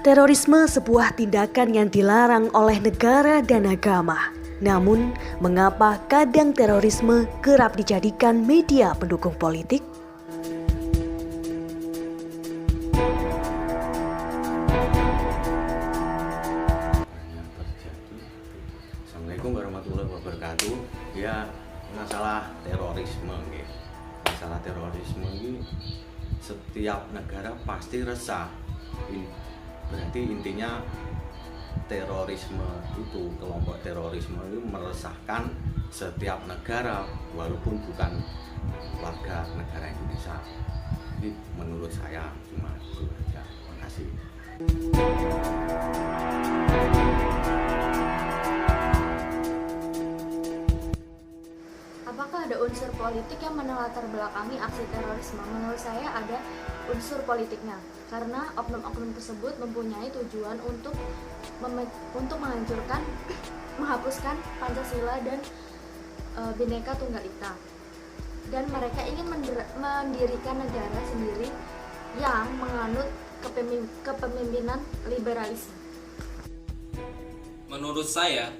Terorisme sebuah tindakan yang dilarang oleh negara dan agama. Namun, mengapa kadang terorisme kerap dijadikan media pendukung politik? Assalamualaikum warahmatullahi wabarakatuh. Ya, masalah terorisme, masalah terorisme ini setiap negara pasti resah. Berarti intinya terorisme itu, kelompok terorisme itu meresahkan setiap negara walaupun bukan warga negara Indonesia. Ini menurut saya cuma itu aja. Terima kasih. Apakah ada unsur politik yang melatar belakangi aksi terorisme? Menurut saya ada unsur politiknya, karena oknum-oknum tersebut mempunyai tujuan untuk menghancurkan, menghapuskan Pancasila dan Bhinneka Tunggal Ika, dan mereka ingin mendirikan negara sendiri yang menganut kepemimpinan liberalisme. Menurut saya,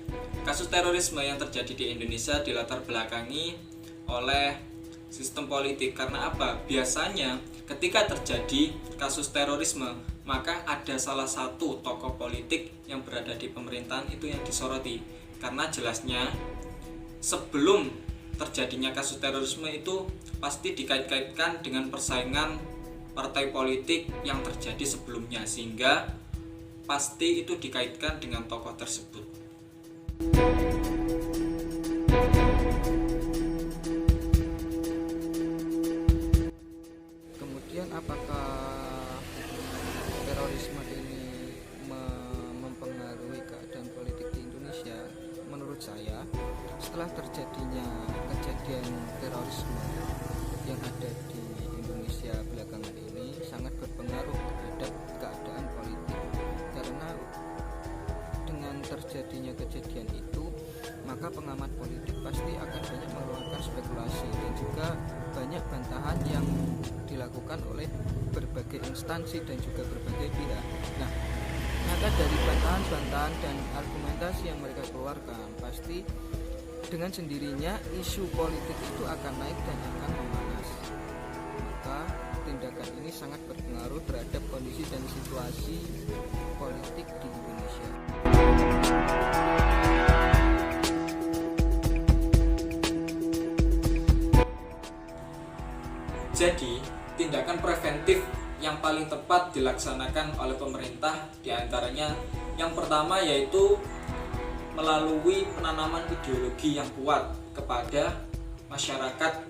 kasus terorisme yang terjadi di Indonesia dilatar belakangi oleh sistem politik. Karena apa? Biasanya ketika terjadi kasus terorisme, maka ada salah satu tokoh politik yang berada di pemerintahan itu yang disoroti. Karena jelasnya sebelum terjadinya kasus terorisme itu pasti dikait-kaitkan dengan persaingan partai politik yang terjadi sebelumnya, sehingga pasti itu dikaitkan dengan tokoh tersebut. Kemudian apakah terorisme ini mempengaruhi keadaan politik di Indonesia? Menurut saya, setelah terjadinya kejadian terorisme yang ada di Indonesia belakangan ini sangat berpengaruh terhadap keadaan politik, karena dengan terjadinya kejadian itu maka pengamat politik pasti akan banyak mengeluarkan spekulasi dan juga banyak bantahan yang dilakukan oleh berbagai instansi dan juga berbagai pihak. Nah, maka dari bantahan-bantahan dan argumentasi yang mereka keluarkan, pasti dengan sendirinya isu politik itu akan naik dan akan memanas. Maka tindakan ini sangat berpengaruh terhadap kondisi dan situasi politik di Indonesia. Jadi, tindakan preventif yang paling tepat dilaksanakan oleh pemerintah diantaranya yang pertama yaitu melalui penanaman ideologi yang kuat kepada masyarakat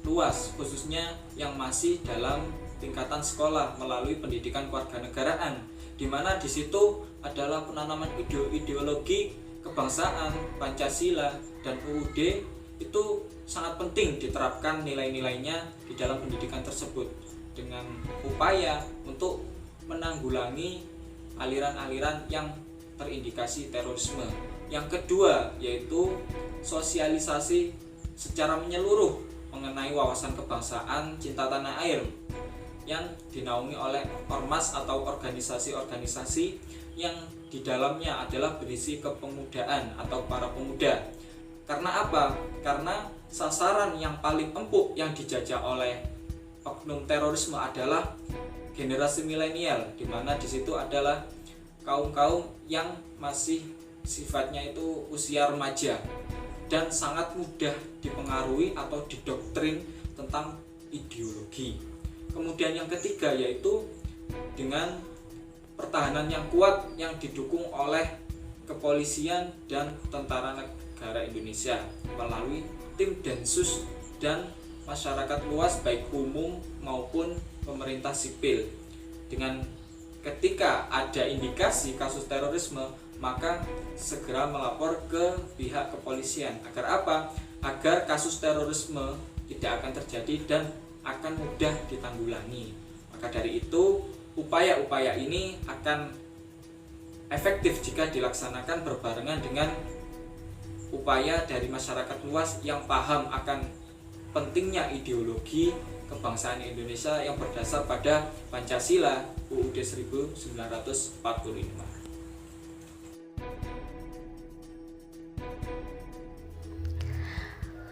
luas, khususnya yang masih dalam tingkatan sekolah melalui pendidikan kewarganegaraan, di mana di situ adalah penanaman ideologi kebangsaan, Pancasila, dan UUD itu sangat penting diterapkan nilai-nilainya di dalam pendidikan tersebut dengan upaya untuk menanggulangi aliran-aliran yang terindikasi terorisme. Yang kedua yaitu sosialisasi secara menyeluruh mengenai wawasan kebangsaan, cinta tanah air yang dinaungi oleh ormas atau organisasi-organisasi yang di dalamnya adalah berisi kepemudaan atau para pemuda. Karena apa? Karena sasaran yang paling empuk yang dijajah oleh oknum terorisme adalah generasi milenial, di mana di situ adalah kaum-kaum yang masih sifatnya itu usia remaja dan sangat mudah dipengaruhi atau didoktrin tentang ideologi. Kemudian yang ketiga yaitu dengan pertahanan yang kuat yang didukung oleh kepolisian dan tentara negara Indonesia melalui tim Densus dan masyarakat luas baik umum maupun pemerintah sipil. Dengan ketika ada indikasi kasus terorisme, maka segera melapor ke pihak kepolisian. Agar apa? Agar kasus terorisme tidak akan terjadi dan akan mudah ditanggulangi. Maka dari itu, upaya-upaya ini akan efektif jika dilaksanakan berbarengan dengan upaya dari masyarakat luas yang paham akan pentingnya ideologi kebangsaan Indonesia yang berdasar pada Pancasila UUD 1945.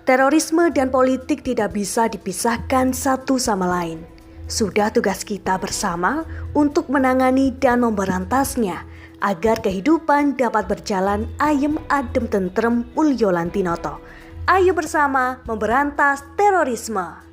Terorisme dan politik tidak bisa dipisahkan satu sama lain. Sudah tugas kita bersama untuk menangani dan memberantasnya agar kehidupan dapat berjalan ayem adem tentrem. Mulyo Lantinoto. Ayo bersama memberantas terorisme.